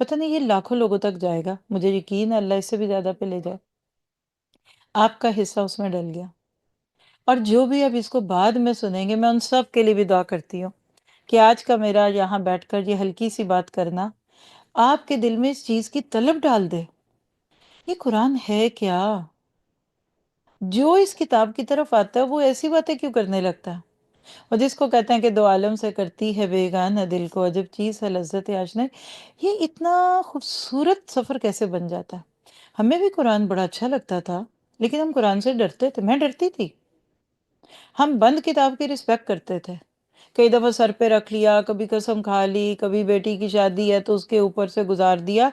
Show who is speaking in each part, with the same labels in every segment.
Speaker 1: پتہ نہیں یہ لاکھوں لوگوں تک جائے گا، مجھے یقین ہے اللہ اس سے بھی زیادہ پہ لے جائے۔ آپ کا حصہ اس میں ڈل گیا، اور جو بھی اب اس کو بعد میں سنیں گے، میں ان سب کے لیے بھی دعا کرتی ہوں کہ آج کا میرا یہاں بیٹھ کر یہ ہلکی سی بات کرنا آپ کے دل میں اس چیز کی طلب ڈال دے، یہ قرآن ہے کیا؟ جو اس کتاب کی طرف آتا ہے وہ ایسی باتیں کیوں کرنے لگتا ہے؟ اور جس کو کہتے ہیں کہ دو عالم سے کرتی ہے بیگانہ دل کو عجب چیز ہے لذت آشنا، یہ اتنا خوبصورت سفر کیسے بن جاتا ہے؟ ہمیں بھی قرآن بڑا اچھا لگتا تھا، لیکن ہم قرآن سے ڈرتے تھے، میں ڈرتی تھی۔ ہم بند کتاب کی رسپیکٹ کرتے تھے، کئی دفعہ سر پہ رکھ لیا، کبھی قسم کھا لی، کبھی بیٹی کی شادی ہے تو اس کے اوپر سے گزار دیا،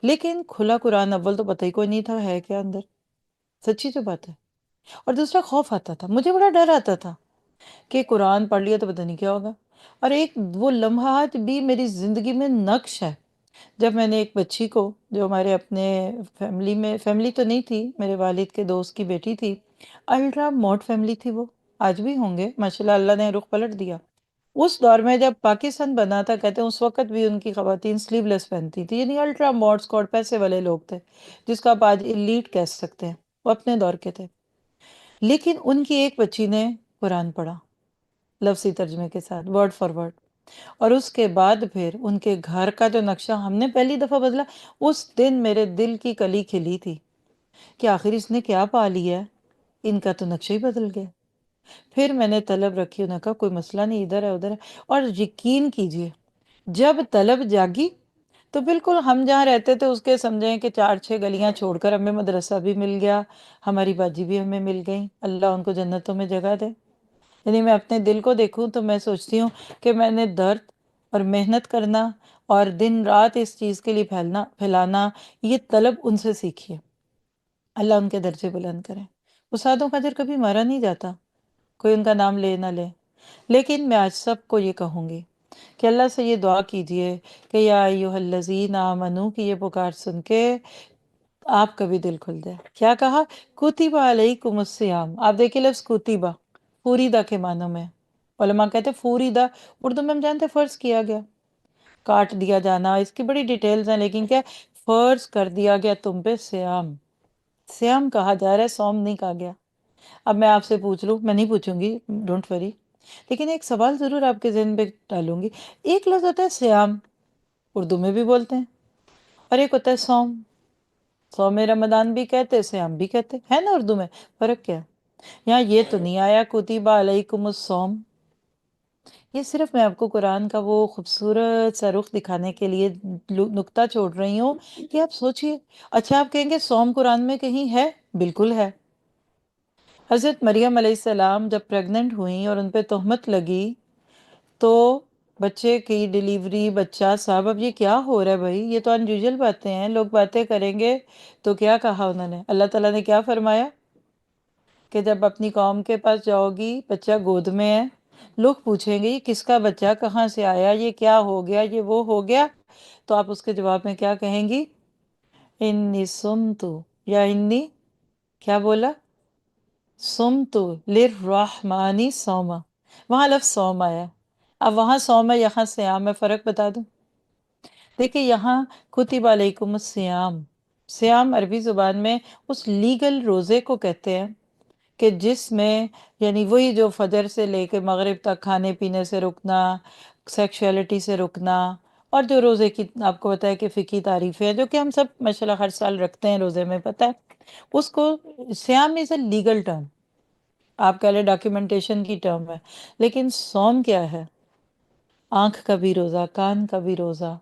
Speaker 1: لیکن کھلا قرآن اول تو پتہ ہی کوئی نہیں تھا ہے کیا اندر، سچی جو بات ہے۔ اور دوسرا خوف آتا تھا، مجھے بڑا ڈر آتا تھا کہ قرآن پڑھ لیا تو پتہ نہیں کیا ہوگا۔ اور ایک وہ لمحات بھی میری زندگی میں نقش ہے، جب میں نے ایک بچی کو، جو ہمارے اپنے فیملی میں، فیملی تو نہیں تھی، میرے والد کے دوست کی بیٹی تھی، الٹرا موڈ فیملی تھی وہ، آج بھی ہوں گے ماشاءاللہ، اللہ نے رخ پلٹ دیا۔ اس دور میں جب پاکستان بنا تھا، کہتے ہیں اس وقت بھی ان کی خواتین سلیو لیس پہنتی تھی، یعنی الٹرا موڈ اسکاٹ، پیسے والے لوگ تھے، جس کو آپ آج ایلیٹ کہہ سکتے ہیں، وہ اپنے دور کے تھے۔ لیکن ان کی ایک بچی نے قرآن پڑھا لفظی ترجمے کے ساتھ، ورڈ فار ورڈ، اور اس کے بعد پھر ان کے گھر کا جو نقشہ ہم نے پہلی دفعہ بدلا، اس دن میرے دل کی کلی کھلی تھی کہ آخر اس نے کیا پا لیا ہے، ان کا تو نقشہ ہی بدل گیا۔ پھر میں نے طلب رکھی، انہوں نے کہا کوئی مسئلہ نہیں، ادھر ہے ادھر ہے، اور یقین کیجئے جب طلب جاگی تو بالکل ہم جہاں رہتے تھے اس کے سمجھیں کہ 4 6 گلیاں چھوڑ کر ہمیں مدرسہ بھی مل گیا، ہماری باجی بھی ہمیں مل گئی، اللہ ان کو جنتوں میں جگہ دے۔ یعنی میں اپنے دل کو دیکھوں تو میں سوچتی ہوں کہ میں نے درد اور محنت کرنا اور دن رات اس چیز کے لیے پھیلانا، یہ طلب ان سے سیکھی ہے۔ اللہ ان کے درجے بلند کرے۔ استادوں کا اجر کبھی مارا نہیں جاتا، کوئی ان کا نام لے نہ لے، لیکن میں آج سب کو یہ کہوں گی کہ اللہ سے یہ دعا کیجئے کہ یا ایھا الذین آمنو کی یہ پکار سن کے آپ کا بھی دل کھل جائے۔ کیا کہا؟ کتب علیکم الصیام، آپ دیکھیں لفظ کتبہ فوریدہ کے معنوں میں، علماء کہتے ہیں فوریدہ، اردو میں ہم جانتے ہیں فرض کیا گیا، کاٹ دیا جانا، اس کی بڑی ڈیٹیلز ہیں، لیکن کیا فرض کر دیا گیا تم پہ سیام، سیام کہا جا رہا ہے، سوم نہیں کہا گیا۔ اب میں آپ سے پوچھ لوں، میں نہیں پوچھوں گی، ڈونٹ وری، لیکن ایک سوال ضرور آپ کے ذہن پہ ڈالوں گی۔ ایک لفظ ہوتا ہے سیام، اردو میں بھی بولتے ہیں، اور ایک ہوتا ہے سوم، سوم رمضان بھی کہتے، سیام بھی کہتے ہے نا، اردو میں فرق کیا ہے؟ یہاں یہ تو نہیں آیا کتب علیکم الصوم، یہ صرف میں آپ کو قرآن کا وہ خوبصورت سا رخ دکھانے کے لیے نکتہ چھوڑ رہی ہوں کہ آپ سوچئے۔ اچھا آپ کہیں گے سوم قرآن میں کہیں ہے؟ بالکل ہے۔ حضرت مریم علیہ السلام جب پریگننٹ ہوئیں اور ان پہ تہمت لگی تو بچے کی ڈیلیوری، بچہ سب، اب یہ کیا ہو رہا ہے بھائی، یہ تو انیوژل باتیں ہیں، لوگ باتیں کریں گے تو کیا کہا انہوں نے، اللہ تعالیٰ نے کیا فرمایا کہ جب اپنی قوم کے پاس جاؤ گی، بچہ گود میں ہے، لوگ پوچھیں گے یہ کس کا بچہ، کہاں سے آیا، یہ کیا ہو گیا، یہ وہ ہو گیا، تو آپ اس کے جواب میں کیا کہیں گی؟ انی سمتو، یا انی، کیا بولا؟ سمتو للرحمن صوما، وہاں لفظ سوم آیا، اب وہاں سوم ہے، یہاں سیام ہے، فرق بتا دوں؟ دیکھیں یہاں کتب علیکم السیام، سیام عربی زبان میں اس لیگل روزے کو کہتے ہیں کہ جس میں یعنی وہی جو فجر سے لے کے مغرب تک کھانے پینے سے رکنا، سیکشولیٹی سے رکنا، اور جو روزے کی آپ کو بتایا کہ فقہی تعریفیں ہیں جو کہ ہم سب ماشاءاللہ ہر سال رکھتے ہیں روزے میں، پتہ ہے اس کو سیام از اے لیگل ٹرم، آپ کہہ لیں ڈاکیومنٹیشن کی ٹرم ہے، لیکن سوم کیا ہے؟ آنکھ کا بھی روزہ، کان کا بھی روزہ،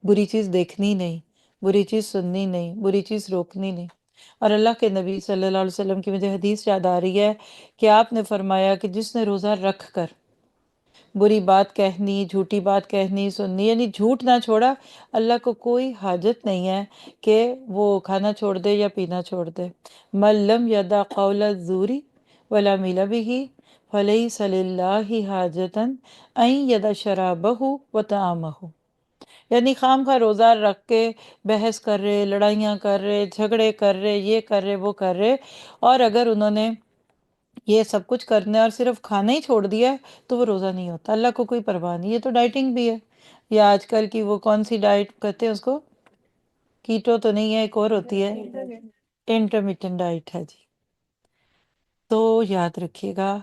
Speaker 1: بری چیز دیکھنی نہیں، بری چیز سننی نہیں، بری چیز روکنی نہیں۔ اور اللہ کے نبی صلی اللہ علیہ وسلم کی مجھے حدیث یاد آ رہی ہے کہ آپ نے فرمایا کہ جس نے روزہ رکھ کر بری بات کہنی، جھوٹی بات کہنی، سننی، یعنی جھوٹ نہ چھوڑا، اللہ کو کوئی حاجت نہیں ہے کہ وہ کھانا چھوڑ دے یا پینا چھوڑ دے۔ من لم یدع قول الزور والعمل به فلیس للہ حاجۃ ان یدع شرابہ وطعامہ، یعنی خام خواہ روزہ رکھ کے بحث کر رہے، لڑائیاں کر رہے، جھگڑے کر رہے، یہ کر رہے، وہ کر رہے، اور اگر انہوں نے یہ سب کچھ کرنا ہے اور صرف کھانا ہی چھوڑ دیا ہے تو وہ روزہ نہیں ہوتا، اللہ کو کوئی پرواہ نہیں، یہ تو ڈائٹنگ بھی ہے، یا آج کل کی وہ کون سی ڈائٹ کہتے ہیں اس کو، کیٹو تو نہیں ہے، ایک اور ہوتی ہے، انٹرمیٹنٹ ڈائٹ ہے جی۔ تو یاد رکھیے گا،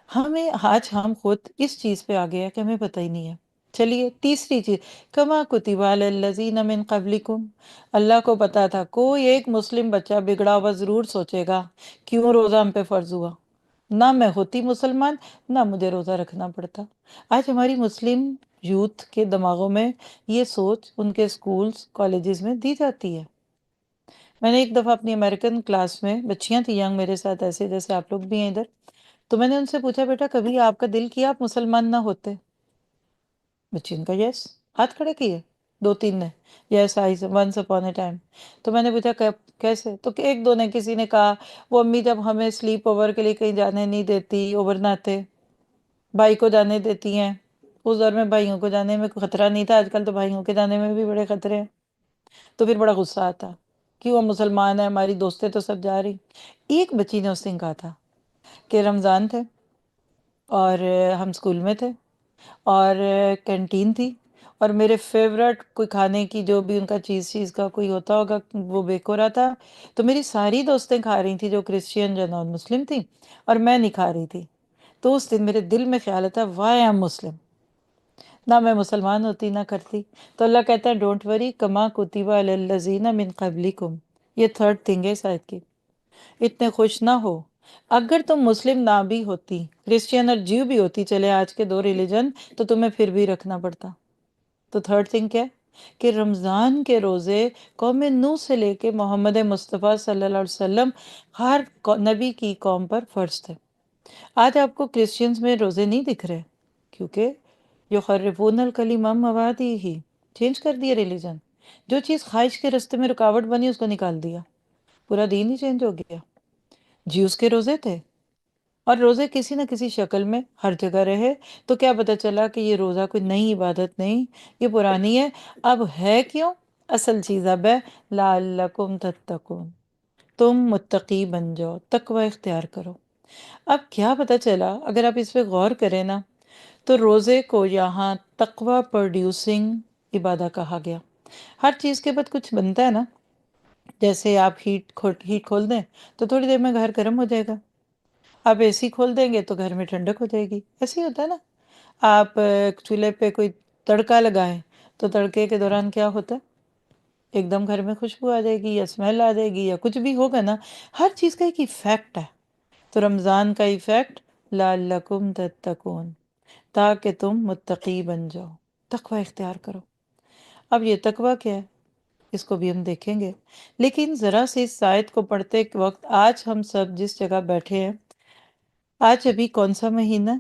Speaker 1: ہمیں آج ہم خود اس چیز پہ آ گئے ہیں کہ ہمیں پتہ ہی نہیں ہے۔ چلیے تیسری چیز، کما کتب علی الذین من قبلکم، اللہ کو پتا تھا کوئی ایک مسلم بچہ بگڑا ہوا ضرور سوچے گا کیوں روزہ ہم پہ فرض ہوا، نہ میں ہوتی مسلمان نہ مجھے روزہ رکھنا پڑتا۔ آج ہماری مسلم یوتھ کے دماغوں میں یہ سوچ ان کے سکولز کالجز میں دی جاتی ہے۔ میں نے ایک دفعہ اپنی امریکن کلاس میں بچیاں تھیں ینگ میرے ساتھ، ایسے جیسے آپ لوگ بھی ہیں ادھر، تو میں نے ان سے پوچھا بیٹا کبھی آپ کا دل کیا آپ مسلمان نہ ہوتے؟ بچی ان کا یس، ہاتھ کھڑے کیے دو تین نے، یس آئی ونس اپون اے ٹائم۔ تو میں نے پوچھا کیسے؟ تو ایک دو نے، کسی نے کہا وہ امی جب ہمیں سلیپ اوور کے لیے کہیں جانے نہیں دیتی، اوور نہتے، بھائی کو جانے دیتی ہیں، اس دور میں بھائیوں کو جانے میں کوئی خطرہ نہیں تھا، آج کل تو بھائیوں کے جانے میں بھی بڑے خطرے ہیں، تو پھر بڑا غصہ آتا کہ وہ مسلمان ہے ہماری دوستیں تو سب جا رہی۔ ایک بچی نے اس دن کہا تھا کہ رمضان تھے اور ہم اسکول میں تھے اور کینٹین تھی اور میرے فیورٹ کوئی کھانے کی جو بھی ان کا چیز کا کوئی ہوتا ہوگا وہ بیک ہو رہا تھا، تو میری ساری دوستیں کھا رہی تھیں جو کرسچین جو نان مسلم تھیں اور میں نہیں کھا رہی تھی۔ تو اس دن میرے دل میں خیال تھا وائی ایم مسلم، نہ میں مسلمان ہوتی نہ کرتی۔ تو اللہ کہتا ہے ڈونٹ وری کما کتب علی الذین من قبلکم، یہ تھرڈ تھنگ ہے اس آیت کی۔ اتنے خوش نہ ہو اگر تم مسلم نہ بھی ہوتی، کرسچین اور جیو بھی ہوتی، چلے آج کے دو ریلیجن، تو تمہیں پھر بھی رکھنا پڑتا۔ تو تھرڈ تھنگ کیا ہے کہ رمضان کے روزے قوم نوح سے لے کے محمد مصطفیٰ صلی اللہ علیہ وسلم ہر نبی کی قوم پر فرض تھے۔ آج آپ کو کرسچنز میں روزے نہیں دکھ رہے کیونکہ یخربون الکلم عن مواضعہ، چینج کر دیا ریلیجن، جو چیز خواہش کے رستے میں رکاوٹ بنی اس کو نکال دیا، پورا دین ہی چینج ہو گیا۔ جیوز کے روزے تھے اور روزے کسی نہ کسی شکل میں ہر جگہ رہے، تو کیا پتہ چلا کہ یہ روزہ کوئی نئی عبادت نہیں، یہ پرانی ہے۔ اب ہے کیوں؟ اصل چیز اب ہے لعلکم تتقون، تم متقی بن جاؤ، تقوی اختیار کرو۔ اب کیا پتہ چلا اگر آپ اس پہ غور کریں نا، تو روزے کو یہاں تقوی پروڈیوسنگ عبادہ کہا گیا۔ ہر چیز کے بعد کچھ بنتا ہے نا، جیسے آپ ہیٹ کھول دیں تو تھوڑی دیر میں گھر گرم ہو جائے گا، آپ اے سی کھول دیں گے تو گھر میں ٹھنڈک ہو جائے گی، ایسے ہی ہوتا ہے نا۔ آپ چولہے پہ کوئی تڑکا لگائیں تو تڑکے کے دوران کیا ہوتا ہے، ایک دم گھر میں خوشبو آ جائے گی یا اسمیل آ جائے گی یا کچھ بھی ہوگا نا، ہر چیز کا ایک ایفیکٹ ہے۔ تو رمضان کا ایفیکٹ لعلکم تتقون، تاکہ تم متقی بن جاؤ، تقوی اختیار کرو۔ اب یہ تقوی کیا ہے اس کو بھی ہم دیکھیں گے، لیکن ذرا سے اس آیت کو پڑھتے وقت آج ہم سب جس جگہ بیٹھے ہیں، آج ابھی کون سا مہینہ؟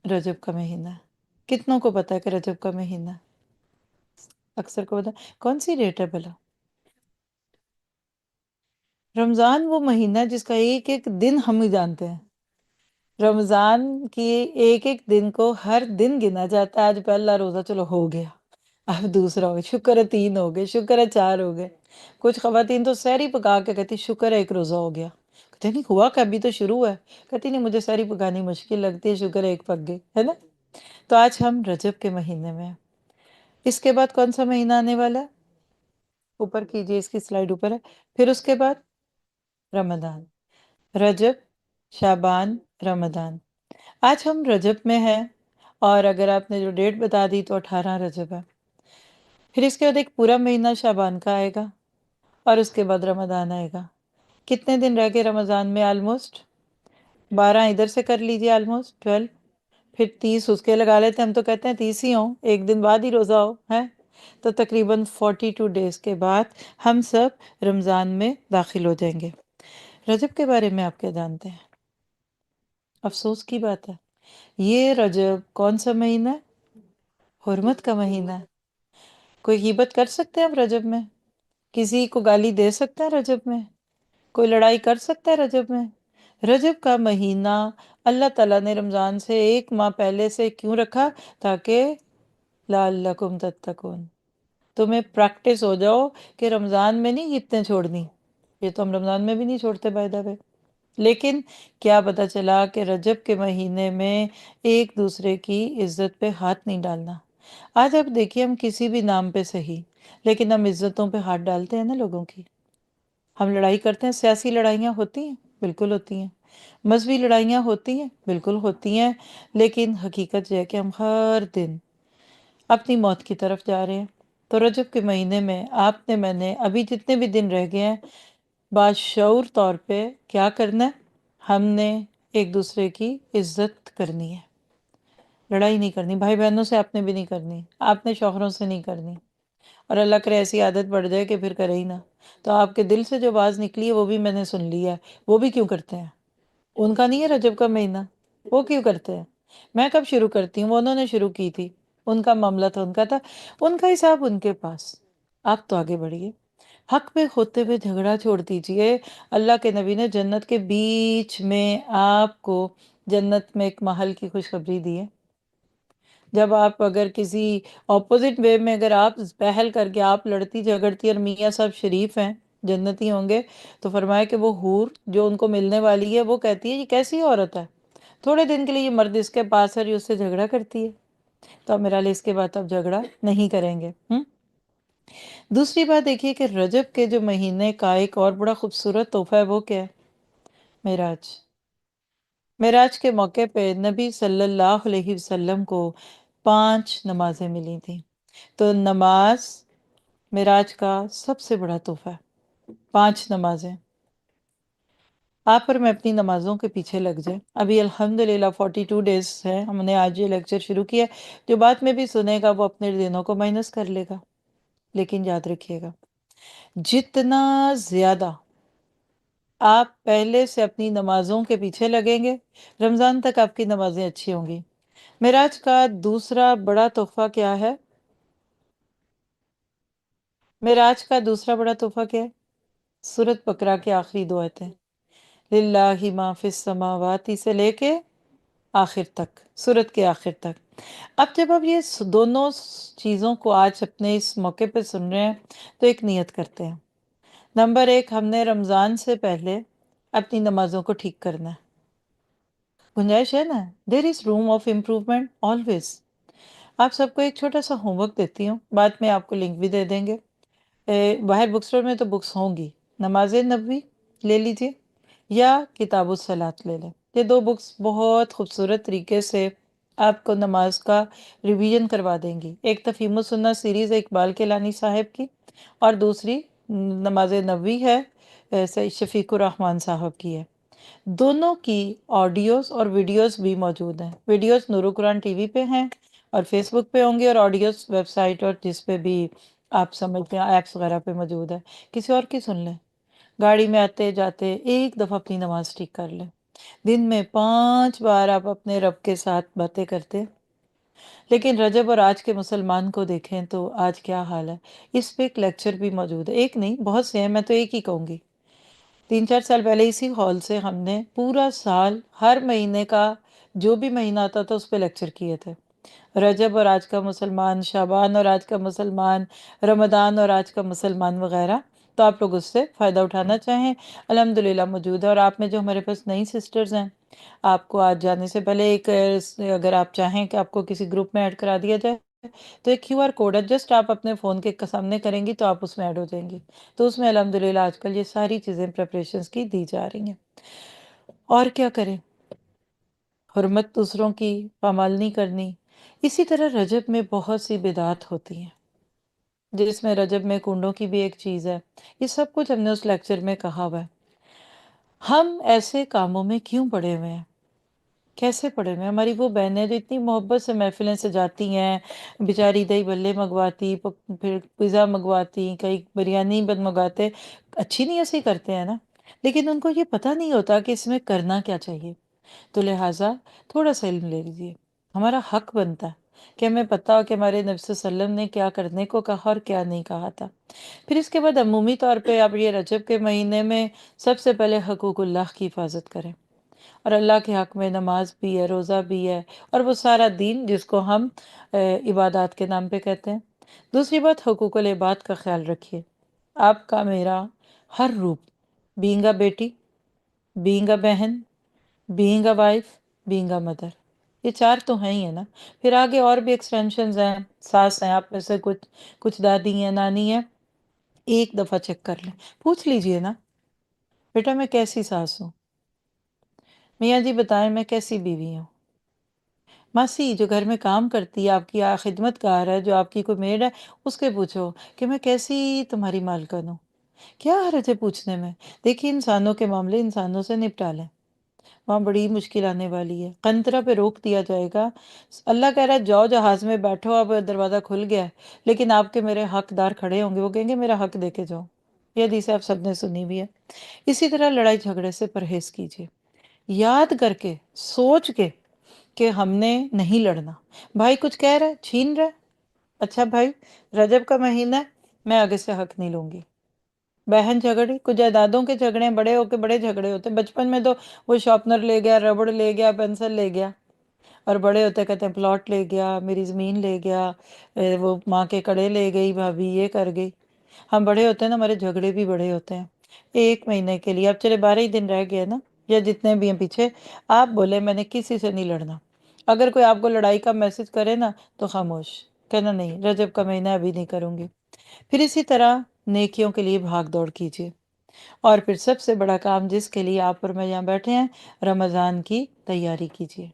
Speaker 1: رجب کا مہینہ ہے۔ کتنوں کو پتا ہے کہ رجب کا مہینہ ہے؟ اکثر کو پتا، کون سی ڈیٹ ہے بھلا؟ رمضان وہ مہینہ ہے جس کا ایک ایک دن ہم ہی جانتے ہیں، رمضان کی ایک ایک دن کو ہر دن گنا جاتا ہے۔ آج پہلا روزہ چلو ہو گیا، اب دوسرا ہو گیا، شکر ہے تین ہو گئے، شکر ہے چار ہو گئے۔ کچھ خواتین تو سحری پکا کے کہتی شکر ہے ایک روزہ ہو گیا، کہتے نہیں ہوا کہ ابھی تو شروع ہے، کہتی نہیں مجھے سحری پکانی مشکل لگتی ہے، شکر ہے ایک پک گئی، ہے نا۔ تو آج ہم رجب کے مہینے میں ہیں۔ اس کے بعد کون سا مہینہ آنے والا ہے؟ اوپر کیجئے، اس کی سلائیڈ اوپر ہے۔ پھر اس کے بعد رمضان، رجب، شعبان، رمضان۔ آج ہم رجب میں ہیں اور اگر آپ نے جو ڈیٹ بتا دی تو 18 رجب ہے۔ پھر اس کے بعد ایک پورا مہینہ شعبان کا آئے گا اور اس کے بعد رمضان آئے گا۔ کتنے دن رہ گئے رمضان میں؟ آلموسٹ 12 ادھر سے کر لیجئے، آلموسٹ 12، پھر 30 اس کے لگا لیتے ہیں، ہم تو کہتے ہیں 30 ہی ہوں، ایک دن بعد ہی روزہ ہو ہے، تو تقریباً 42 ڈیز کے بعد ہم سب رمضان میں داخل ہو جائیں گے۔ رجب کے بارے میں آپ کیا جانتے ہیں؟ افسوس کی بات ہے، یہ رجب کون سا مہینہ ہے؟ حرمت کا مہینہ ہے۔ کوئی غیبت کر سکتے ہیں ہم رجب میں؟ کسی کو گالی دے سکتا ہے رجب میں؟ کوئی لڑائی کر سکتا ہے رجب میں؟ رجب کا مہینہ اللہ تعالیٰ نے رمضان سے ایک ماہ پہلے سے کیوں رکھا؟ تاکہ لعلکم تتقون، تمہیں پریکٹس ہو جاؤ کہ رمضان میں نہیں عیدیں چھوڑنی۔ یہ تو ہم رمضان میں بھی نہیں چھوڑتے بائی دا وے، لیکن کیا پتہ چلا کہ رجب کے مہینے میں ایک دوسرے کی عزت پہ ہاتھ نہیں ڈالنا، آج آپ دیکھیے ہم کسی بھی نام پہ صحیح، لیکن ہم عزتوں پہ ہاتھ ڈالتے ہیں نا لوگوں کی، ہم لڑائی کرتے ہیں، سیاسی لڑائیاں ہوتی ہیں، بالکل ہوتی ہیں، مذہبی لڑائیاں ہوتی ہیں، بالکل ہوتی ہیں، لیکن حقیقت یہ ہے کہ ہم ہر دن اپنی موت کی طرف جا رہے ہیں۔ تو رجب کے مہینے میں آپ نے، میں نے، ابھی جتنے بھی دن رہ گئے ہیں، باشعور طور پہ کیا کرنا ہے؟ ہم نے ایک دوسرے کی عزت کرنی ہے، لڑائی نہیں کرنی، بھائی بہنوں سے آپ نے بھی نہیں کرنی، آپ نے شوہروں سے نہیں کرنی، اور اللہ کرے ایسی عادت پڑ جائے کہ پھر کرے ہی نہ۔ تو آپ کے دل سے جو آواز نکلی ہے وہ بھی میں نے سن لی ہے، وہ بھی کیوں کرتے ہیں؟ ان کا نہیں ہے رجب کا مہینہ، وہ کیوں کرتے ہیں؟ میں کب شروع کرتی ہوں؟ وہ انہوں نے شروع کی تھی، ان کا معاملہ تھا، ان کا تھا، ان کا حساب ان کے پاس۔ آپ تو آگے بڑھیے، حق پہ ہوتے ہوئے جھگڑا چھوڑ دیجئے۔ اللہ کے نبی نے جنت کے بیچ میں آپ کو جنت میں ایک محل کی خوشخبری دی ہے۔ جب آپ اگر کسی اپوزٹ وے میں اگر آپ پہل کر کے آپ لڑتی جھگڑتی اور میاں صاحب شریف ہیں، جنتی ہوں گے، تو فرمایا کہ وہ حور جو ان کو ملنے والی ہے وہ کہتی ہے یہ کیسی عورت ہے، تھوڑے دن کے لیے یہ مرد اس کے پاس ہے اور یہ اس سے جھگڑا کرتی ہے، تو اب میرا لیے اس کے بعد اب جھگڑا نہیں کریں گے۔ دوسری بات دیکھیے کہ رجب کے جو مہینے کا ایک اور بڑا خوبصورت تحفہ ہے وہ کیا ہے؟ معراج۔ معراج کے موقع پہ نبی صلی اللہ علیہ وسلم کو 5 نمازیں ملی تھیں۔ تو نماز معراج کا سب سے بڑا تحفہ ہے، 5 نمازیں۔ آپ اور میں اپنی نمازوں کے پیچھے لگ جائیں۔ ابھی الحمدللہ 42 ڈیز ہے، ہم نے آج یہ لیکچر شروع کیا ہے، جو بعد میں بھی سنے گا وہ اپنے دنوں کو مائنس کر لے گا، لیکن یاد رکھیے گا جتنا زیادہ آپ پہلے سے اپنی نمازوں کے پیچھے لگیں گے، رمضان تک آپ کی نمازیں اچھی ہوں گی۔ معراج کا دوسرا بڑا تحفہ کیا ہے؟ معراج کا دوسرا بڑا تحفہ کیا ہے؟ سورۃ بقرہ کے آخری 2 آیتیں، للہ ما فی السماوات سے لے کے آخر تک، سورت کے آخر تک۔ اب جب آپ یہ دونوں چیزوں کو آج اپنے اس موقع پہ سن رہے ہیں تو ایک نیت کرتے ہیں۔ نمبر 1، ہم نے رمضان سے پہلے اپنی نمازوں کو ٹھیک کرنا ہے۔ گنجائش ہے نا، دیر از روم آف امپروومنٹ آلویز۔ آپ سب کو ایک چھوٹا سا ہوم ورک دیتی ہوں، بعد میں آپ کو لنک بھی دے دیں گے۔ باہر بک اسٹور میں تو بکس ہوں گی، نماز نبوی لے لیجیے یا کتاب الصلاۃ لے لیں۔ یہ 2 بکس بہت خوبصورت طریقے سے آپ کو نماز کا ریویژن کروا دیں گی۔ ایک تفہیم السنہ سیریز ہے اقبال کیلانی صاحب کی، اور دوسری نماز نبوی ہے سید شفیق الرحمن صاحب کی ہے۔ دونوں کی آڈیوز اور ویڈیوز بھی موجود ہیں۔ ویڈیوز نور قرآن ٹی وی پہ ہیں اور فیس بک پہ ہوں گی، اور آڈیوز ویب سائٹ اور جس پہ بھی آپ سمجھتے ہیں ایپس وغیرہ پہ موجود ہے۔ کسی اور کی سن لیں، گاڑی میں آتے جاتے ایک دفعہ اپنی نماز ٹھیک کر لیں۔ دن میں 5 بار آپ اپنے رب کے ساتھ باتیں کرتے، لیکن رجب اور آج کے مسلمان کو دیکھیں تو آج کیا حال ہے۔ اس پہ ایک لیکچر بھی موجود ہے، ایک نہیں بہت سے ہیں، میں تو ایک ہی کہوں گی۔ 3-4 سال پہلے اسی ہال سے ہم نے پورا سال ہر مہینے کا جو بھی مہینہ آتا تھا اس پہ لیکچر کیے تھے۔ رجب اور آج کا مسلمان، شعبان اور آج کا مسلمان، رمضان اور آج کا مسلمان وغیرہ، تو آپ لوگ اس سے فائدہ اٹھانا چاہیں الحمدللہ موجود ہے۔ اور آپ میں جو ہمارے پاس نئی سسٹرز ہیں، آپ کو آج جانے سے پہلے ایک اگر آپ چاہیں کہ آپ کو کسی گروپ میں ایڈ کرا دیا جائے تو ایک کیو آر کوڈ ہے، جسٹ آپ اپنے فون کے سامنے کریں گی تو آپ اس میں ایڈ ہو جائیں گی۔ تو اس میں الحمدللہ آج کل یہ ساری چیزیں پریپریشنز کی دی جا رہی ہیں۔ اور کیا کریں؟ حرمت دوسروں کی پامال نہیں کرنی۔ اسی طرح رجب میں بہت سی بدعات ہوتی ہیں، جس میں رجب میں کنڈوں کی بھی ایک چیز ہے۔ یہ سب کچھ ہم نے اس لیکچر میں کہا ہوا ہے۔ ہم ایسے کاموں میں کیوں پڑے ہوئے ہیں؟ کیسے پڑے ہوئے ہیں؟ ہماری وہ بہنیں جو اتنی محبت سے محفلیں سجاتی ہیں، بیچاری دہی بھلے منگواتی، پھر پیزا منگواتی، کئی بریانی منگواتے، اچھی نیت سے کرتے ہیں نا، لیکن ان کو یہ پتہ نہیں ہوتا کہ اس میں کرنا کیا چاہیے۔ تو لہٰذا تھوڑا سا علم لے لیجیے، ہمارا حق بنتا ہے کہ ہمیں پتہ ہو کہ ہمارے نبی صلی اللہ علیہ وسلم نے کیا کرنے کو کہا اور کیا نہیں کہا تھا۔ پھر اس کے بعد عمومی طور پہ آپ یہ رجب کے مہینے میں سب سے پہلے حقوق اللہ کی حفاظت کریں، اور اللہ کے حق میں نماز بھی ہے، روزہ بھی ہے، اور وہ سارا دین جس کو ہم عبادات کے نام پہ کہتے ہیں۔ دوسری بات، حقوق العباد کا خیال رکھیے۔ آپ کا میرا ہر روپ، بینگ اے بیٹی، بینگ اے بہن، being a wife, being a mother, یہ چار تو ہیں ہی ہے نا، پھر آگے اور بھی ایکسٹینشنز ہیں، ساس ہیں آپ میں سے، کچھ دادی ہیں، نانی ہیں، ایک دفعہ چیک کر لیں، پوچھ لیجئے نا بیٹا میں کیسی ساس ہوں، میاں جی بتائیں میں کیسی بیوی ہوں، ماسی جو گھر میں کام کرتی ہے آپ کی خدمت گار ہے، جو آپ کی کوئی میڈ ہے، اس کے پوچھو کہ میں کیسی تمہاری مالکن ہوں، کیا حرج ہے پوچھنے میں؟ دیکھیے انسانوں کے معاملے انسانوں سے نپٹا لیں، وہاں بڑی مشکل آنے والی ہے، قنطرہ پہ روک دیا جائے گا۔ اللہ کہہ رہا ہے جاؤ جہاز میں بیٹھو، اب دروازہ کھل گیا ہے، لیکن آپ کے میرے حقدار کھڑے ہوں گے، وہ کہیں گے میرا حق دے کے جاؤ، یہ حدیث آپ سب نے سنی بھی ہے۔ اسی طرح لڑائی جھگڑے سے پرہیز کیجیے، یاد کر کے، سوچ کے کہ ہم نے نہیں لڑنا، بھائی کچھ کہہ رہا ہے چھین رہا ہے، اچھا بھائی رجب کا مہینہ ہے، میں آگے سے حق نہیں لوں گی، بہن جھگڑی، کچھ جائیدادوں کے جھگڑے ہیں، بڑے ہو کے بڑے جھگڑے ہوتے ہیں، بچپن میں تو وہ شارپنر لے گیا، ربڑ لے گیا، پینسل لے گیا، اور بڑے ہوتے کہتے ہیں پلاٹ لے گیا، میری زمین لے گیا، وہ ماں کے کڑے لے گئی، بھابھی یہ کر گئی۔ ہم بڑے ہوتے ہیں نا، ہمارے جھگڑے بھی بڑے ہوتے ہیں، ایک مہینے کے لیے اب چلے 12 ہی دن رہ گئے نا، یا جتنے بھی ہیں پیچھے، آپ بولے میں نے کسی سے نہیں لڑنا، اگر کوئی آپ کو لڑائی کا میسج کرے نا تو خاموش کہنا نہیں، رجب کا مہینہ ابھی نہیں کروں گی۔ پھر اسی طرح نیکیوں کے لیے بھاگ دوڑ کیجیے، اور پھر سب سے بڑا کام جس کے لیے آپ اور میں یہاں بیٹھے ہیں، رمضان کی تیاری کیجیے۔